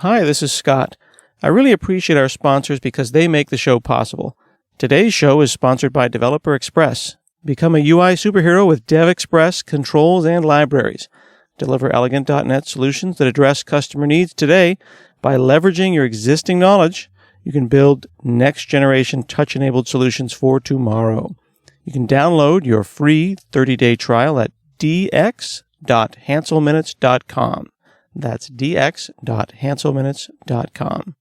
Hi, this is Scott. I really appreciate our sponsors because they make the show possible. Today's show is sponsored by Developer Express. Become a UI superhero with Dev Express controls and libraries. Deliver elegant .NET solutions that address customer needs today. By leveraging your existing knowledge, you can build next-generation touch-enabled solutions for tomorrow. You can download your free 30-day trial at dx.hanselminutes.com. That's dx.hanselminutes.com.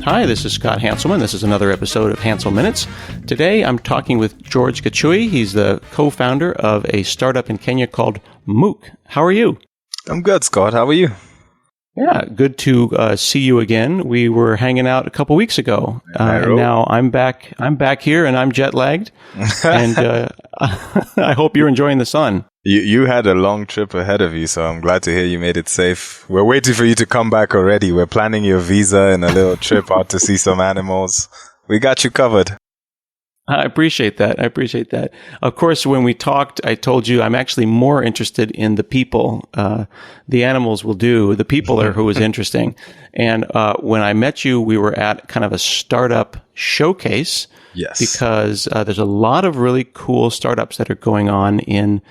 Hi, this is Scott Hanselman. This is another episode of Hansel Minutes. Today I'm talking with George Gachui. He's the co-founder of a startup in Kenya called Mookh. How are you? I'm good, Scott. How are you? Yeah, good to see you again. We were hanging out a couple weeks ago, and now I'm back. I'm back here, and I'm jet lagged. And I hope you're enjoying the sun. You had a long trip ahead of you, so I'm glad to hear you made it safe. We're waiting for you to come back already. We're planning your visa and a little trip out to see some animals. We got you covered. I appreciate that. Of course, when we talked, I told you I'm actually more interested in the people. The animals will do. The people are who is interesting. And when I met you, we were at kind of a startup showcase. Yes. Because there's a lot of really cool startups that are going on in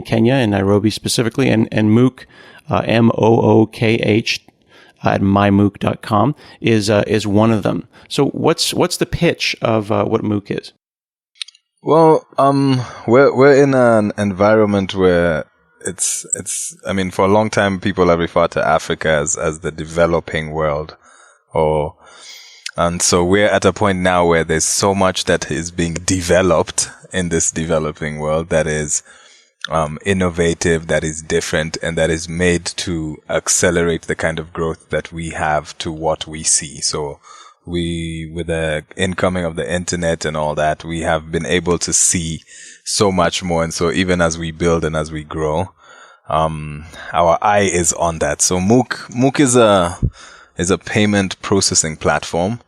Kenya, in Nairobi specifically, and Mookh, Mookh, at mymookh.com is one of them. So what's the pitch of what Mookh is? Well, we're in an environment where it's. I mean, for a long time, people have referred to Africa as the developing world, and so we're at a point now where there's so much that is being developed in this developing world that is innovative, that is different, and that is made to accelerate the kind of growth that we have to what we see. So with the incoming of the internet and all that, we have been able to see so much more. And so even as we build and as we grow, our eye is on that. So Mookh is a payment processing platform,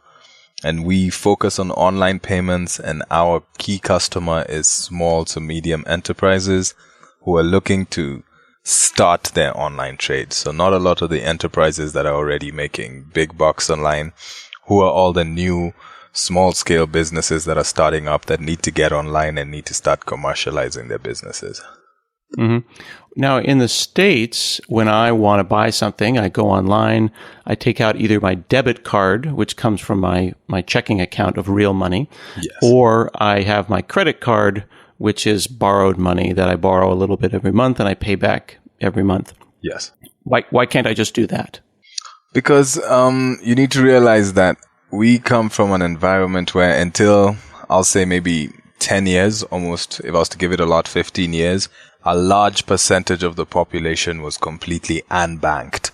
and we focus on online payments, and our key customer is small to medium enterprises who are looking to start their online trade. So not a lot of the enterprises that are already making big bucks online, who are all the new small-scale businesses that are starting up that need to get online and need to start commercializing their businesses. Mm-hmm. Now, in the States, when I want to buy something, I go online, I take out either my debit card, which comes from my checking account of real money, yes, or I have my credit card, which is borrowed money that I borrow a little bit every month and I pay back every month. Yes. Why can't I just do that? Because you need to realize that we come from an environment where until, I'll say maybe 10 years, almost, if I was to give it a lot, 15 years, a large percentage of the population was completely unbanked.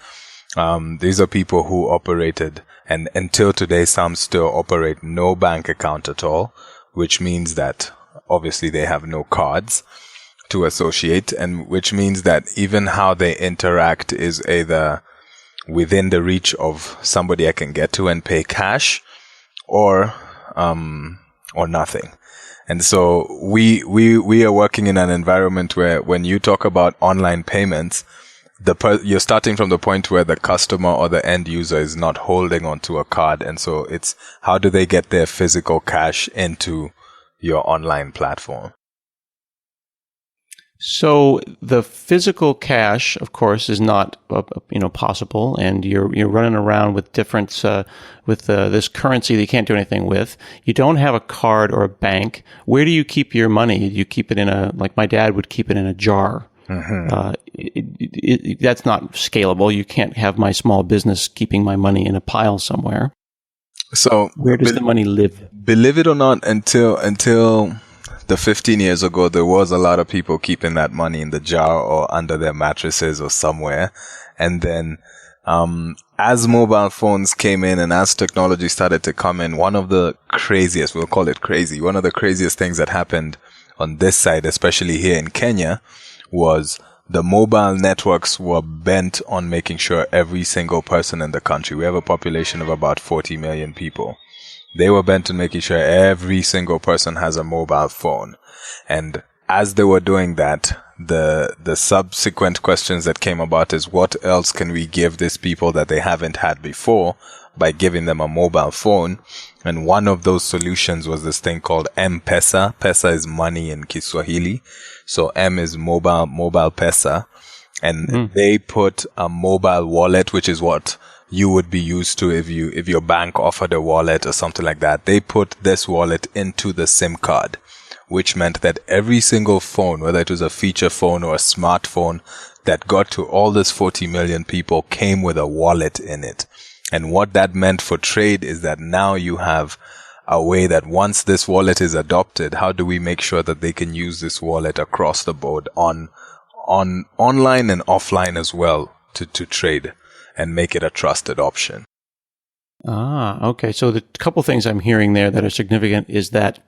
These are people who operated, and until today, some still operate no bank account at all, which means that obviously they have no cards to associate, and which means that even how they interact is either within the reach of somebody I can get to and pay cash, or nothing. And so we are working in an environment where when you talk about online payments, you're starting from the point where the customer or the end user is not holding onto a card. And so it's how do they get their physical cash into your online platform? So the physical cash, of course, is not possible, and you're running around with different this currency that you can't do anything with. You don't have a card or a bank. Where do you keep your money? You keep it like my dad would keep it in a jar. Mm-hmm. That's not scalable. You can't have my small business keeping my money in a pile somewhere. So where does the money live? Believe it or not, until the 15 years ago, there was a lot of people keeping that money in the jar or under their mattresses or somewhere. And then as mobile phones came in and as technology started to come in, one of the craziest, we'll call it crazy, one of the craziest things that happened on this side, especially here in Kenya, was the mobile networks were bent on making sure every single person in the country, we have a population of about 40 million people, They were bent on making sure every single person has a mobile phone. And as they were doing that, the subsequent questions that came about is, what else can we give these people that they haven't had before by giving them a mobile phone? And one of those solutions was this thing called M-Pesa. Pesa is money in Kiswahili. So M is mobile pesa. And they put a mobile wallet, which is what you would be used to if your bank offered a wallet or something like that. They put this wallet into the SIM card, which meant that every single phone, whether it was a feature phone or a smartphone that got to all these 40 million people, came with a wallet in it. And what that meant for trade is that now you have a way that once this wallet is adopted, how do we make sure that they can use this wallet across the board on online and offline as well to trade and make it a trusted option? Okay. So the couple things I'm hearing there that are significant is that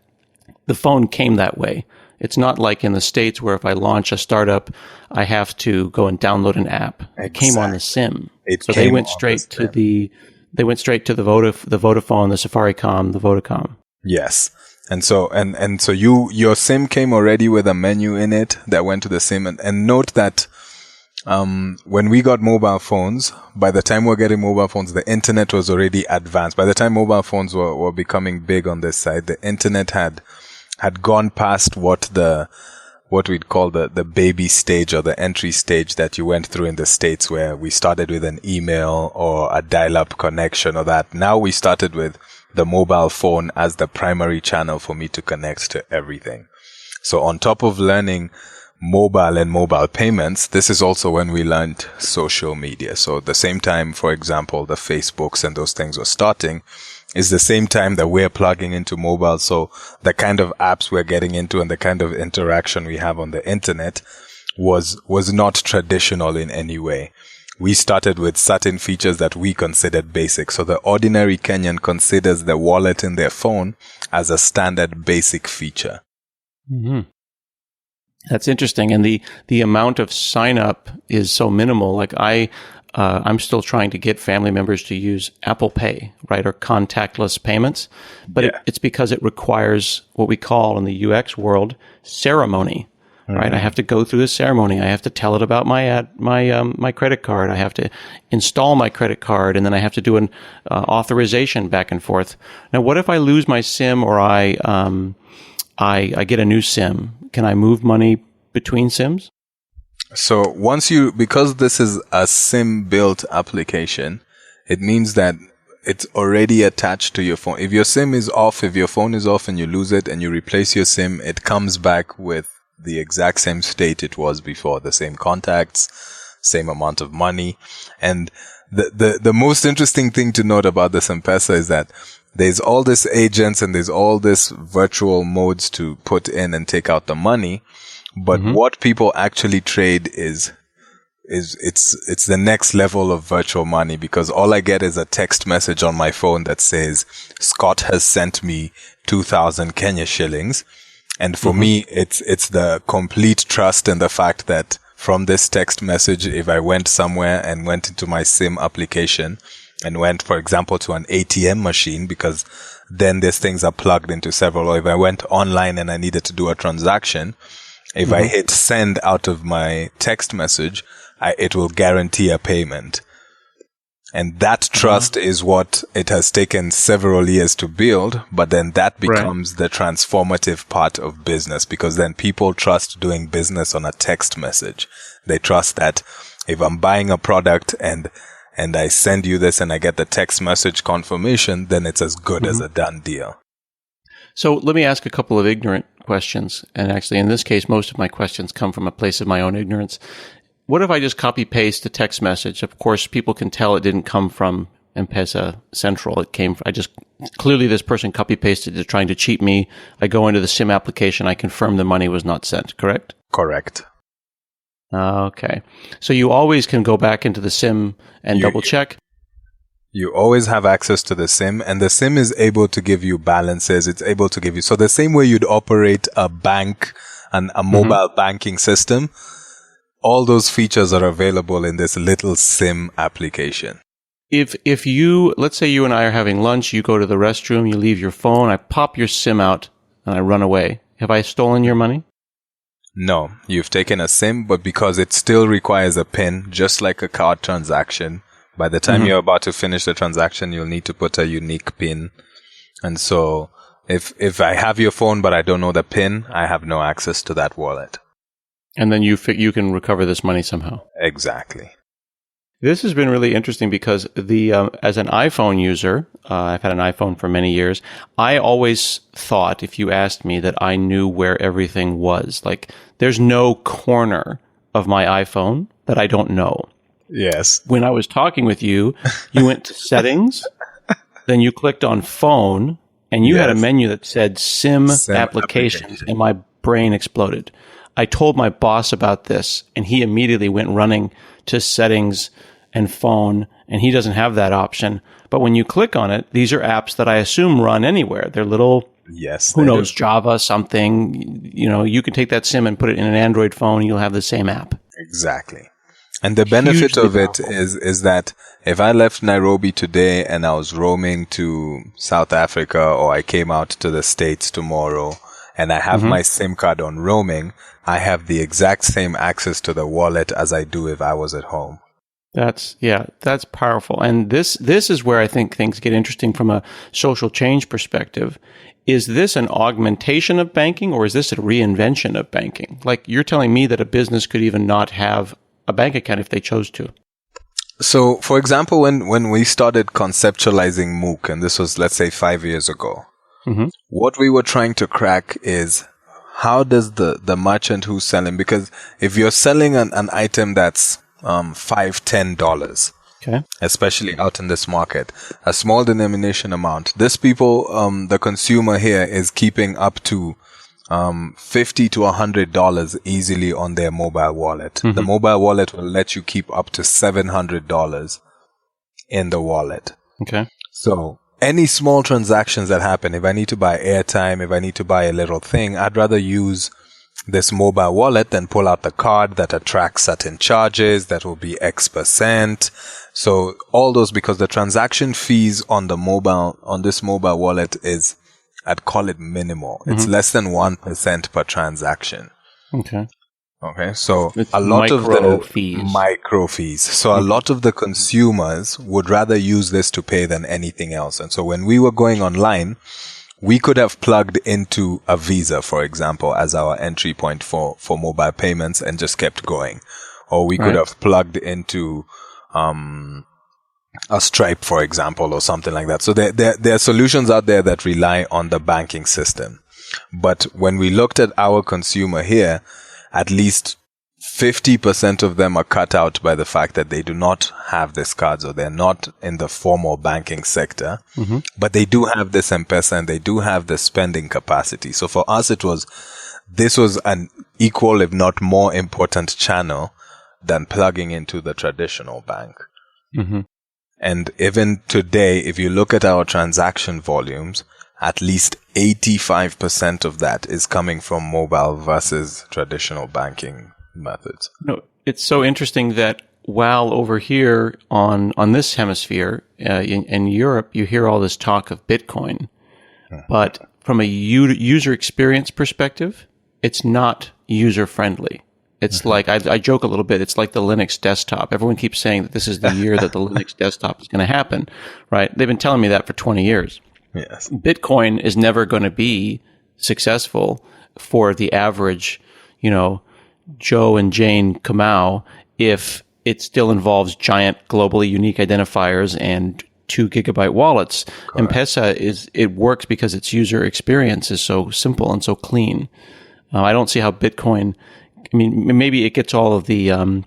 the phone came that way. It's not like in the States where if I launch a startup, I have to go and download an app. It came on the SIM. So they went straight to the Vodafone, the Safaricom, the Vodacom. Yes. And so your SIM came already with a menu in it that went to the SIM. And note that when we got mobile phones, by the time we're getting mobile phones, the internet was already advanced. By the time mobile phones were becoming big on this side, the internet had gone past what we'd call the baby stage or the entry stage that you went through in the States, where we started with an email or a dial-up connection or that. Now we started with the mobile phone as the primary channel for me to connect to everything. So on top of learning mobile and mobile payments, this is also when we learned social media. So at the same time, for example, the Facebooks and those things were starting, is the same time that we're plugging into mobile. So the kind of apps we're getting into and the kind of interaction we have on the internet was not traditional in any way. We started with certain features that we considered basic. So the ordinary Kenyan considers the wallet in their phone as a standard basic feature. Mm-hmm. That's interesting. And the amount of sign up is so minimal. Like I'm still trying to get family members to use Apple Pay, right? Or contactless payments. But it's because it requires what we call in the UX world ceremony, right? I have to go through the ceremony. I have to tell it about my credit card. I have to install my credit card, and then I have to do an authorization back and forth. Now, what if I lose my SIM or I get a new SIM? Can I move money between SIMs? So because this is a SIM-built application, it means that it's already attached to your phone. If your SIM is off, if your phone is off and you lose it and you replace your SIM, it comes back with the exact same state it was before, the same contacts, same amount of money. And the most interesting thing to note about this M-Pesa is that there's all these agents and there's all this virtual modes to put in and take out the money. But what people actually trade is it's the next level of virtual money, because all I get is a text message on my phone that says, Scott has sent me 2,000 Kenya shillings. And for me, it's the complete trust in the fact that from this text message, if I went somewhere and went into my SIM application and went, for example, to an ATM machine, because then these things are plugged into several, or if I went online and I needed to do a transaction, if I hit send out of my text message, it will guarantee a payment. And that trust is what it has taken several years to build, but then that becomes the transformative part of business, because then people trust doing business on a text message. They trust that if I'm buying a product and I send you this and I get the text message confirmation, then it's as good as a done deal. So let me ask a couple of ignorant questions. And actually, in this case, most of my questions come from a place of my own ignorance. What if I just copy paste the text message? Of course, people can tell it didn't come from M-Pesa Central. Clearly this person copy pasted. They're trying to cheat me. I go into the SIM application. I confirm the money was not sent. Correct? Correct. Okay. So you always can go back into the SIM and double check. You always have access to the SIM, and the SIM is able to give you balances. It's able to give you, so the same way you'd operate a bank and a mobile banking system, all those features are available in this little SIM application. If you, let's say you and I are having lunch, you go to the restroom, you leave your phone, I pop your SIM out, and I run away. Have I stolen your money? No, you've taken a SIM, but because it still requires a PIN, just like a card transaction, by the time you're about to finish the transaction, you'll need to put a unique PIN. And so if I have your phone, but I don't know the PIN, I have no access to that wallet. And then you can recover this money somehow. Exactly. This has been really interesting because as an iPhone user, I've had an iPhone for many years. I always thought, if you asked me, that I knew where everything was. Like, there's no corner of my iPhone that I don't know. Yes. When I was talking with you, you went to settings, then you clicked on phone, and you had a menu that said SIM applications, and my brain exploded. I told my boss about this, and he immediately went running to settings and phone, and he doesn't have that option. But when you click on it, these are apps that I assume run anywhere. They're little, who knows, Java, something. You know, you can take that SIM and put it in an Android phone, and you'll have the same app. Exactly. And the benefit of it is that if I left Nairobi today and I was roaming to South Africa, or I came out to the States tomorrow, and I have my SIM card on roaming, I have the exact same access to the wallet as I do if I was at home. That's powerful. And this is where I think things get interesting from a social change perspective. Is this an augmentation of banking, or is this a reinvention of banking? Like, you're telling me that a business could even not have a bank account if they chose to. So, for example, when we started conceptualizing Mookh, and this was, let's say, 5 years ago, what we were trying to crack is, how does the merchant who's selling, because if you're selling an item that's $5-10, okay, especially out in this market, a small denomination amount, this people, the consumer here is keeping up to $50 to $100 easily on their mobile wallet. The mobile wallet will let you keep up to $700 in the wallet. Okay. So any small transactions that happen, if I need to buy airtime, if I need to buy a little thing, I'd rather use this mobile wallet than pull out the card that attracts certain charges that will be X%. So all those, because the transaction fees on this mobile wallet is, I'd call it minimal. It's less than 1% per transaction. Okay. So it's a lot of the micro fees. So a lot of the consumers would rather use this to pay than anything else. And so when we were going online, we could have plugged into a Visa, for example, as our entry point for mobile payments and just kept going. Or we could have plugged into a Stripe, for example, or something like that. So there are solutions out there that rely on the banking system. But when we looked at our consumer here, at least 50% of them are cut out by the fact that they do not have these cards, or they're not in the formal banking sector, but they do have this M-Pesa and they do have the spending capacity. So for us, this was an equal, if not more important channel than plugging into the traditional bank. And even today, if you look at our transaction volumes, at least 85% of that is coming from mobile versus traditional banking methods. No, it's so interesting that while over here on this hemisphere, in Europe, you hear all this talk of Bitcoin, but from a user experience perspective, it's not user friendly. It's like, I joke a little bit, it's like the Linux desktop. Everyone keeps saying that this is the year that the Linux desktop is going to happen, right? They've been telling me that for 20 years. Yes. Bitcoin is never going to be successful for the average, Joe and Jane Kamau if it still involves giant globally unique identifiers and 2 gigabyte wallets. M-Pesa it works because its user experience is so simple and so clean. I don't see how Bitcoin, maybe it gets all of the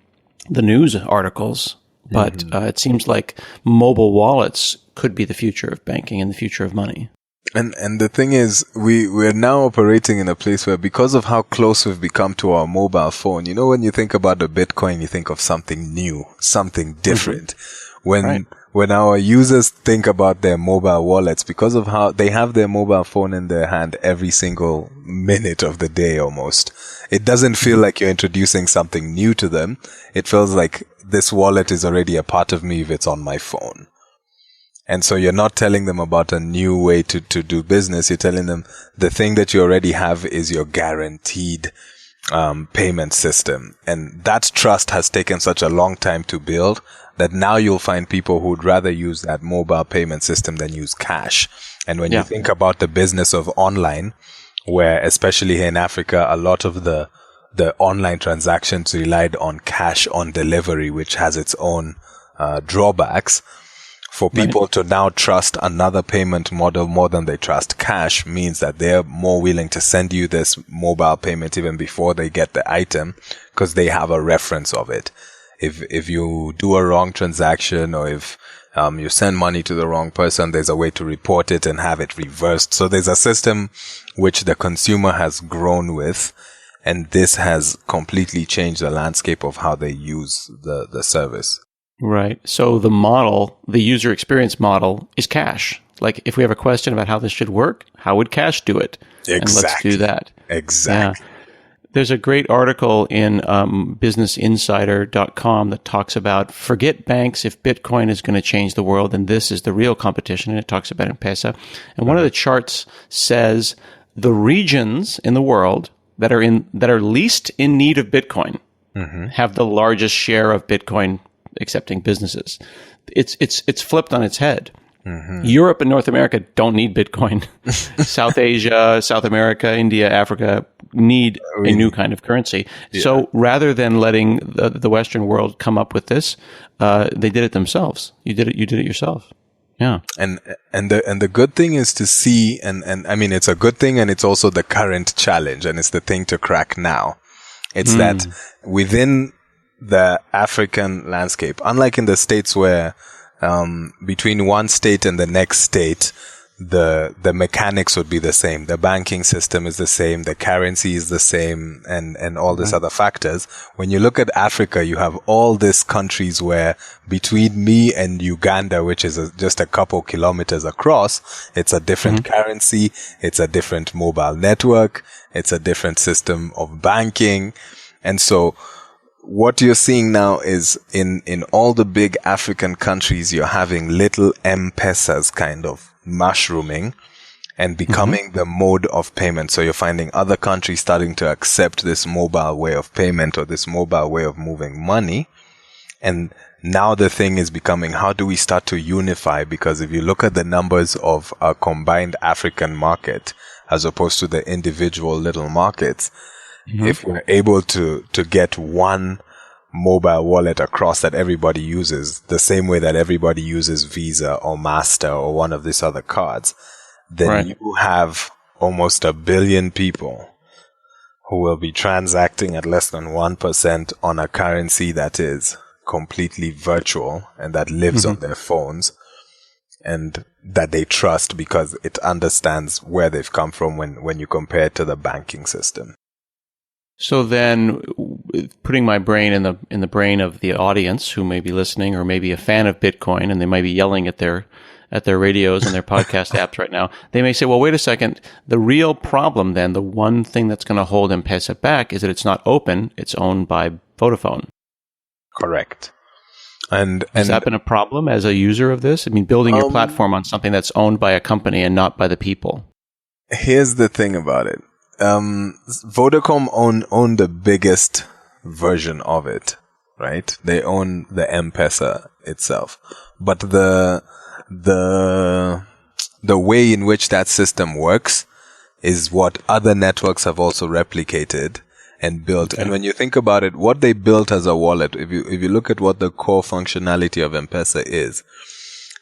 news articles, but it seems like mobile wallets could be the future of banking and the future of money. And the thing is, we're now operating in a place where, because of how close we've become to our mobile phone, when you think about the Bitcoin, you think of something new, something different. When our users think about their mobile wallets, because of how they have their mobile phone in their hand every single minute of the day almost, it doesn't feel like you're introducing something new to them. It feels like this wallet is already a part of me if it's on my phone. And so you're not telling them about a new way to do business. You're telling them the thing that you already have is your guaranteed payment system. And that trust has taken such a long time to build that now you'll find people who would rather use that mobile payment system than use cash. And when you think about the business of online, where especially here in Africa, a lot of the online transactions relied on cash on delivery, which has its own drawbacks. For people to now trust another payment model more than they trust cash means that they're more willing to send you this mobile payment even before they get the item because they have a reference of it. If you do a wrong transaction or if you send money to the wrong person, there's a way to report it and have it reversed. So there's a system which the consumer has grown with, and this has completely changed the landscape of how they use the service. Right. So the model, the user experience model, is cash. Like if we have a question about how this should work, how would cash do it? Exactly. And let's do that. Exactly. Yeah. There's a great article in businessinsider.com that talks about forget banks if Bitcoin is going to change the world, and this is the real competition, and it talks about M-Pesa. And one of the charts says the regions in the world that are least in need of Bitcoin have the largest share of Bitcoin accepting businesses. It's flipped on its head. Europe and North America don't need Bitcoin. South Asia, South America, India, Africa need a new kind of currency. Yeah. So rather than letting the Western world come up with this, they did it themselves. You did it yourself. Yeah. And the good thing is to see, and I mean, it's a good thing, and it's also the current challenge, and it's the thing to crack now. It's that within the African landscape, unlike in the States where between one state and the next state, the mechanics would be the same. The banking system is the same. The currency is the same, and all these other factors. When you look at Africa, you have all these countries where between me and Uganda, which is just a couple kilometers across, it's a different currency. It's a different mobile network. It's a different system of banking. And so what you're seeing now is in all the big African countries, you're having little M-Pesas kind of mushrooming and becoming the mode of payment. So you're finding other countries starting to accept this mobile way of payment or this mobile way of moving money. And now the thing is becoming, how do we start to unify? Because if you look at the numbers of a combined African market as opposed to the individual little markets, if we're able to get one mobile wallet across that everybody uses, the same way that everybody uses Visa or Master or one of these other cards, then you have almost 1 billion people who will be transacting at less than 1% on a currency that is completely virtual and that lives on their phones and that they trust because it understands where they've come from when you compare it to the banking system. So then, putting my brain in the brain of the audience who may be listening or maybe a fan of Bitcoin, and they might be yelling at their radios and their podcast apps right now, they may say, well, wait a second. The real problem then, the one thing that's going to hold M-Pesa back is that it's not open. It's owned by Vodafone. Correct. And has that been a problem as a user of this? I mean, building your platform on something that's owned by a company and not by the people. Here's the thing about it. Vodacom own the biggest version of it, right? They own the M-Pesa itself. But the way in which that system works is what other networks have also replicated and built. Okay. And when you think about it, what they built as a wallet, if you look at what the core functionality of M-Pesa is,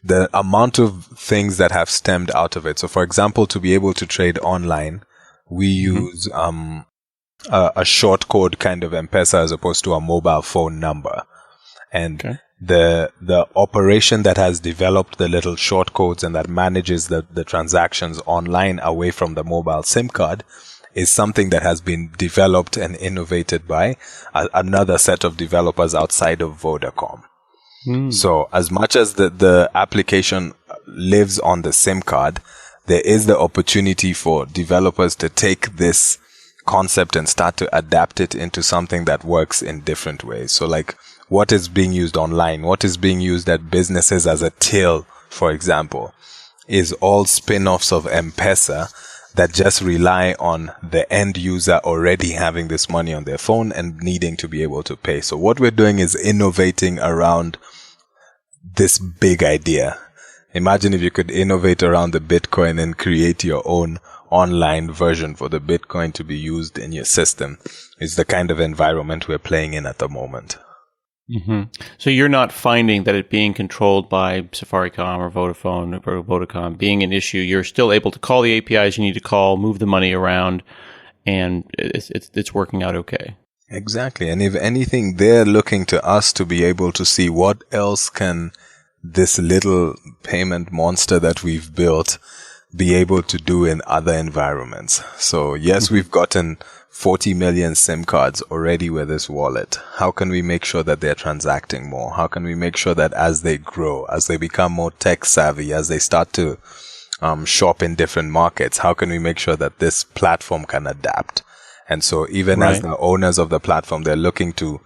the amount of things that have stemmed out of it. So for example, to be able to trade online, we use a short code kind of M-Pesa as opposed to a mobile phone number. And the operation that has developed the little short codes and that manages the transactions online away from the mobile SIM card is something that has been developed and innovated by another set of developers outside of Vodacom. So as much as the application lives on the SIM card, there is the opportunity for developers to take this concept and start to adapt it into something that works in different ways. So like what is being used online, what is being used at businesses as a till, for example, is all spin-offs of M-Pesa that just rely on the end user already having this money on their phone and needing to be able to pay. So what we're doing is innovating around this big idea. Imagine if you could innovate around the Bitcoin and create your own online version for the Bitcoin to be used in your system. It's the kind of environment we're playing in at the moment. Mm-hmm. So you're not finding that it being controlled by Safaricom or Vodafone or Vodacom being an issue. You're still able to call the APIs you need to call, move the money around, and it's working out okay. Exactly. And if anything, they're looking to us to be able to see what else can this little payment monster that we've built be able to do in other environments. So yes, we've gotten 40 million SIM cards already with this wallet. How can we make sure that they're transacting more? How can we make sure that as they grow, as they become more tech savvy, as they start to shop in different markets, how can we make sure that this platform can adapt? And so even as the owners of the platform, they're looking to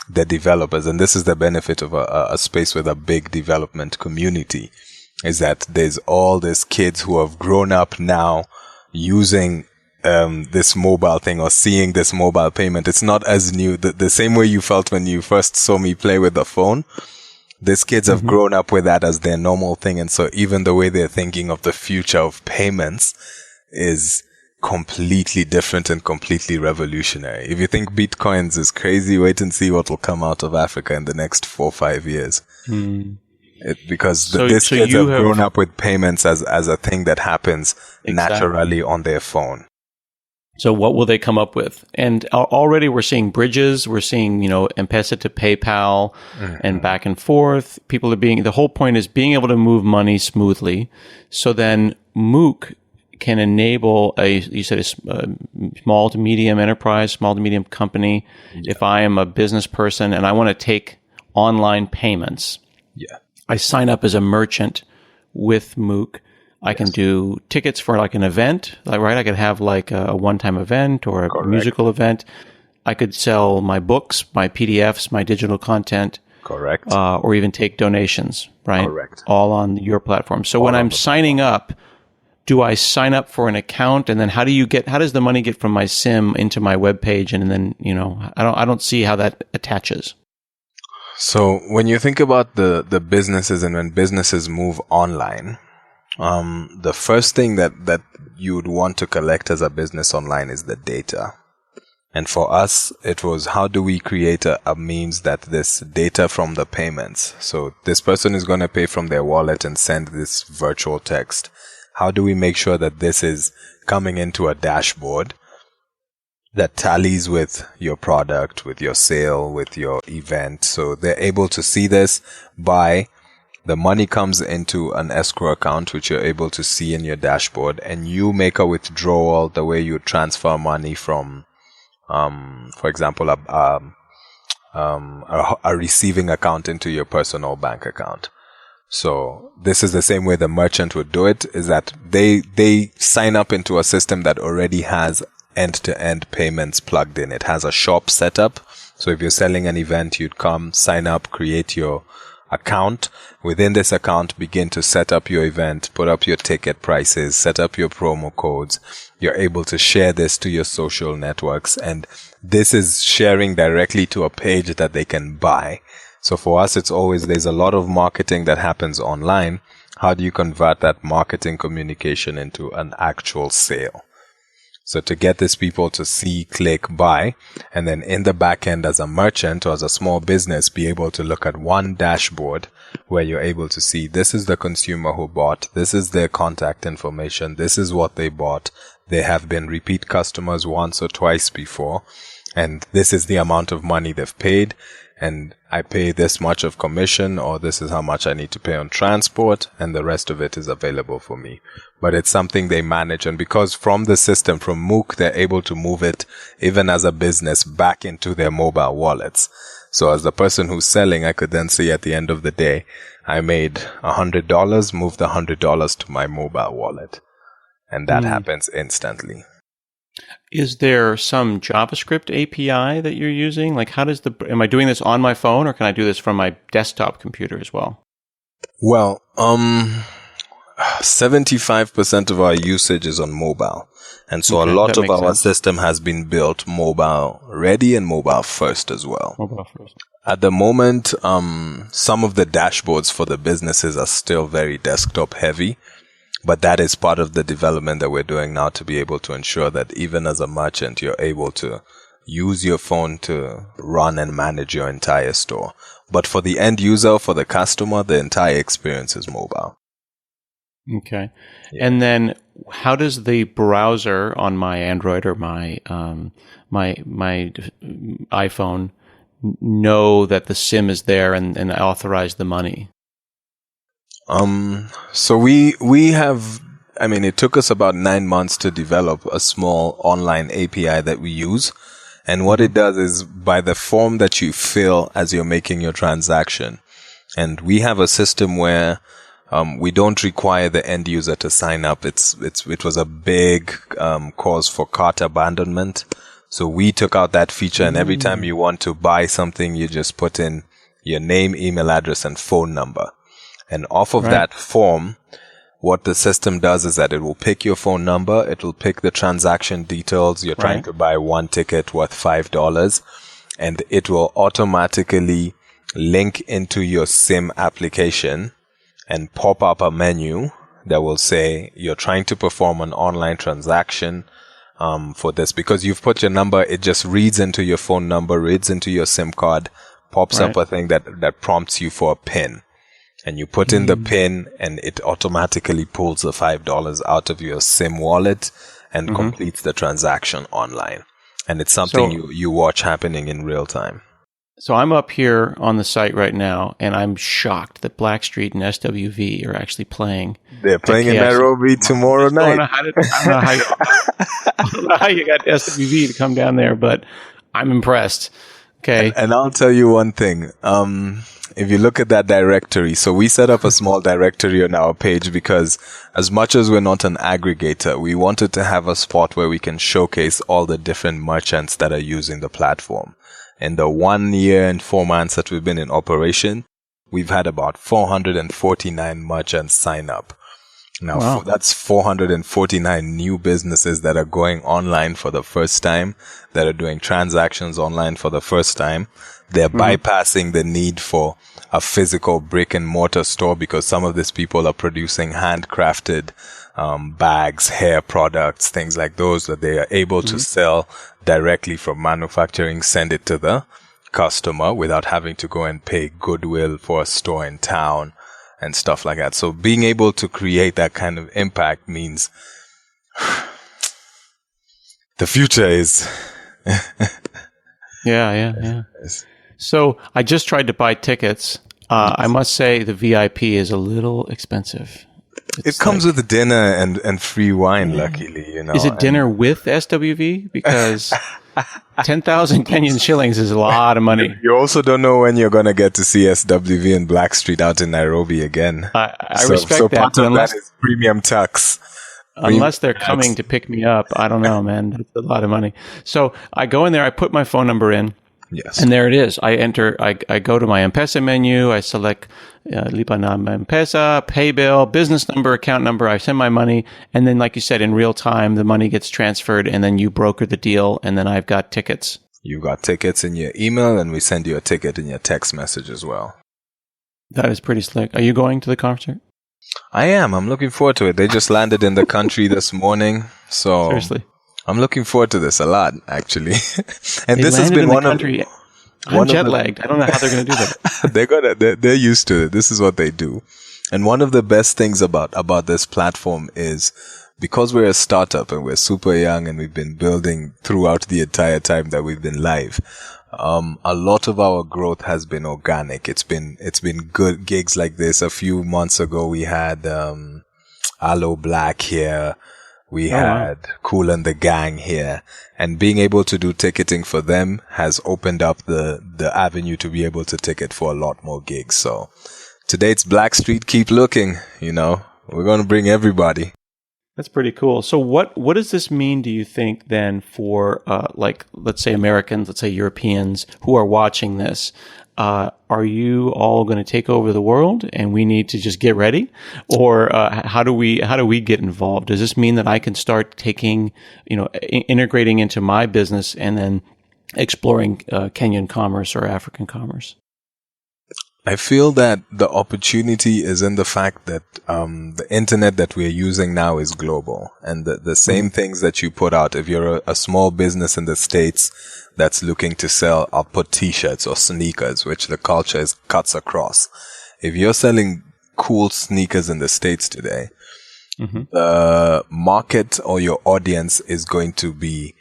the developers, and this is the benefit of a space with a big development community, is that there's all these kids who have grown up now using this mobile thing or seeing this mobile payment. It's not as new. The same way you felt when you first saw me play with the phone, these kids have grown up with that as their normal thing. And so even the way they're thinking of the future of payments is completely different and completely revolutionary. If you think Bitcoins is crazy, wait and see what will come out of Africa in the next 4 or 5 years. Because these kids have grown up with payments as a thing that happens naturally on their phone. So what will they come up with? And already we're seeing bridges. We're seeing, M-Pesa to PayPal and back and forth. The whole point is being able to move money smoothly. So then Mookh can enable a small to medium enterprise, small to medium company. Yeah. If I am a business person and I want to take online payments, I sign up as a merchant with Mookh. I can do tickets for like an event, I could have like a one-time event or a musical event. I could sell my books, my PDFs, my digital content. Correct. Or even take donations, right? Correct. All on your platform. So when I'm signing up, do I sign up for an account, and then how does the money get from my SIM into my web page? And then, I don't see how that attaches. So when you think about the businesses and when businesses move online, the first thing that you would want to collect as a business online is the data. And for us, it was how do we create a means that this data from the payments, so this person is going to pay from their wallet and send this virtual text. How do we make sure that this is coming into a dashboard that tallies with your product, with your sale, with your event? So they're able to see this by the money comes into an escrow account, which you're able to see in your dashboard, and you make a withdrawal the way you transfer money from, for example, a receiving account into your personal bank account. So this is the same way the merchant would do it, is that they sign up into a system that already has end-to-end payments plugged in. It has a shop set up. So if you're selling an event, you'd come, sign up, create your account. Within this account, begin to set up your event, put up your ticket prices, set up your promo codes. You're able to share this to your social networks. And this is sharing directly to a page that they can buy. So for us, it's always, there's a lot of marketing that happens online. How do you convert that marketing communication into an actual sale? So to get these people to see, click, buy, and then in the back end as a merchant or as a small business, be able to look at one dashboard where you're able to see this is the consumer who bought, this is their contact information, this is what they bought. They have been repeat customers once or twice before, and this is the amount of money they've paid. And I pay this much of commission, or this is how much I need to pay on transport, and the rest of it is available for me. But it's something they manage, and because from the system, from Mookh, they're able to move it, even as a business, back into their mobile wallets. So as the person who's selling, I could then see at the end of the day, I made $100, moved the $100 to my mobile wallet. And that happens instantly. Is there some JavaScript API that you're using? Like, am I doing this on my phone or can I do this from my desktop computer as well? Well, 75% of our usage is on mobile. And so a lot of our system has been built mobile ready and mobile first as well. Mobile first. At the moment, some of the dashboards for the businesses are still very desktop heavy, but that is part of the development that we're doing now to be able to ensure that even as a merchant, you're able to use your phone to run and manage your entire store. But for the end user, for the customer, the entire experience is mobile. Okay. Yeah. And then how does the browser on my Android or my iPhone know that the SIM is there and authorize the money? So we have, I mean, it took us about 9 months to develop a small online API that we use. And what it does is by the form that you fill as you're making your transaction. And we have a system where we don't require the end user to sign up. It was a big cause for cart abandonment. So we took out that feature, and every time you want to buy something, you just put in your name, email address, and phone number. And off of that form, what the system does is that it will pick your phone number, it will pick the transaction details. You're trying to buy one ticket worth $5, and it will automatically link into your SIM application and pop up a menu that will say you're trying to perform an online transaction for this. Because you've put your number, it just reads into your phone number, reads into your SIM card, pops up a thing that prompts you for a PIN. And you put in the PIN and it automatically pulls the $5 out of your SIM wallet and completes the transaction online. And it's something you watch happening in real time. So I'm up here on the site right now, and I'm shocked that Blackstreet and SWV are actually playing. They're playing in Nairobi tomorrow night. I don't know how you got SWV to come down there, but I'm impressed. Okay. And I'll tell you one thing. If you look at that directory, so we set up a small directory on our page because as much as we're not an aggregator, we wanted to have a spot where we can showcase all the different merchants that are using the platform. In the 1 year and 4 months that we've been in operation, we've had about 449 merchants sign up. Now, that's 449 new businesses that are going online for the first time, that are doing transactions online for the first time. They're bypassing the need for a physical brick and mortar store because some of these people are producing handcrafted bags, hair products, things like those that they are able to sell directly from manufacturing, send it to the customer without having to go and pay goodwill for a store in town and stuff like that. So being able to create that kind of impact means the future is... Yeah. So I just tried to buy tickets. I must say the VIP is a little expensive. It comes with dinner and free wine, luckily, you know. Is it dinner with SWV? Because 10,000 Kenyan shillings is a lot of money. You also don't know when you're going to get to see SWV and Blackstreet out in Nairobi again. I respect so that. Part of that is premium tax. Unless they're coming to pick me up. I don't know, man. That's a lot of money. So I go in there, I put my phone number in. Yes. And there it is. I go to my M-Pesa menu. I select Lipa na M-Pesa, pay bill, business number, account number. I send my money. And then, like you said, in real time, the money gets transferred and then you broker the deal. And then I've got tickets. You've got tickets in your email and we send you a ticket in your text message as well. That is pretty slick. Are you going to the concert? I am. I'm looking forward to it. They just landed in the country this morning. So seriously, I'm looking forward to this a lot, actually. And this has been one of... I'm jet lagged. I don't know how they're going to do that. They're used to it. This is what they do. And one of the best things about this platform is because we're a startup and we're super young and we've been building throughout the entire time that we've been live. A lot of our growth has been organic. It's been good gigs like this. A few months ago, we had Aloe Black here. We had Kool and the Gang here. And being able to do ticketing for them has opened up the avenue to be able to ticket for a lot more gigs. So today it's Blackstreet. Keep looking, you know. We're going to bring everybody. That's pretty cool. So what does this mean, do you think, then for like, let's say Americans, let's say Europeans who are watching this? Are you all going to take over the world and we need to just get ready? Or how do we get involved? Does this mean that I can start taking, integrating into my business and then exploring Kenyan commerce or African commerce? I feel that the opportunity is in the fact that the internet that we're using now is global, and the same things that you put out. If you're a small business in the States that's looking to sell, I'll put t-shirts or sneakers, which the culture cuts across. If you're selling cool sneakers in the States today, the market or your audience is going to be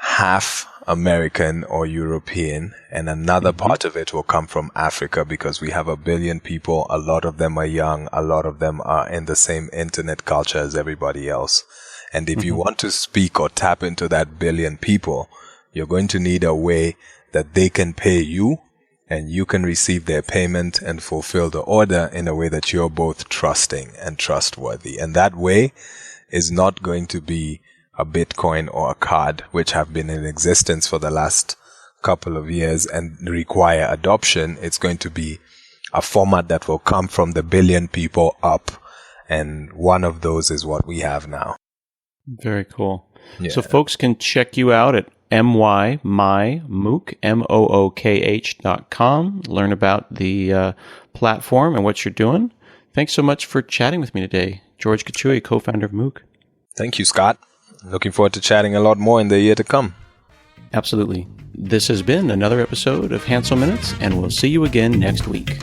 half American or European, and another part of it will come from Africa, because we have 1 billion people. A lot of them are young. A lot of them are in the same internet culture as everybody else. And if you want to speak or tap into that 1 billion people, you're going to need a way that they can pay you and you can receive their payment and fulfill the order in a way that you're both trusting and trustworthy. And that way is not going to be a Bitcoin or a card, which have been in existence for the last couple of years and require adoption. It's going to be a format that will come from the 1 billion people up. And one of those is what we have now. Very cool. Yeah. So folks can check you out at Mookh, Mookh.com, learn about the platform and what you're doing. Thanks so much for chatting with me today. George Kachui, co-founder of Mookh. Thank you, Scott. Looking forward to chatting a lot more in the year to come. Absolutely. This has been another episode of Hansel Minutes, and we'll see you again next week.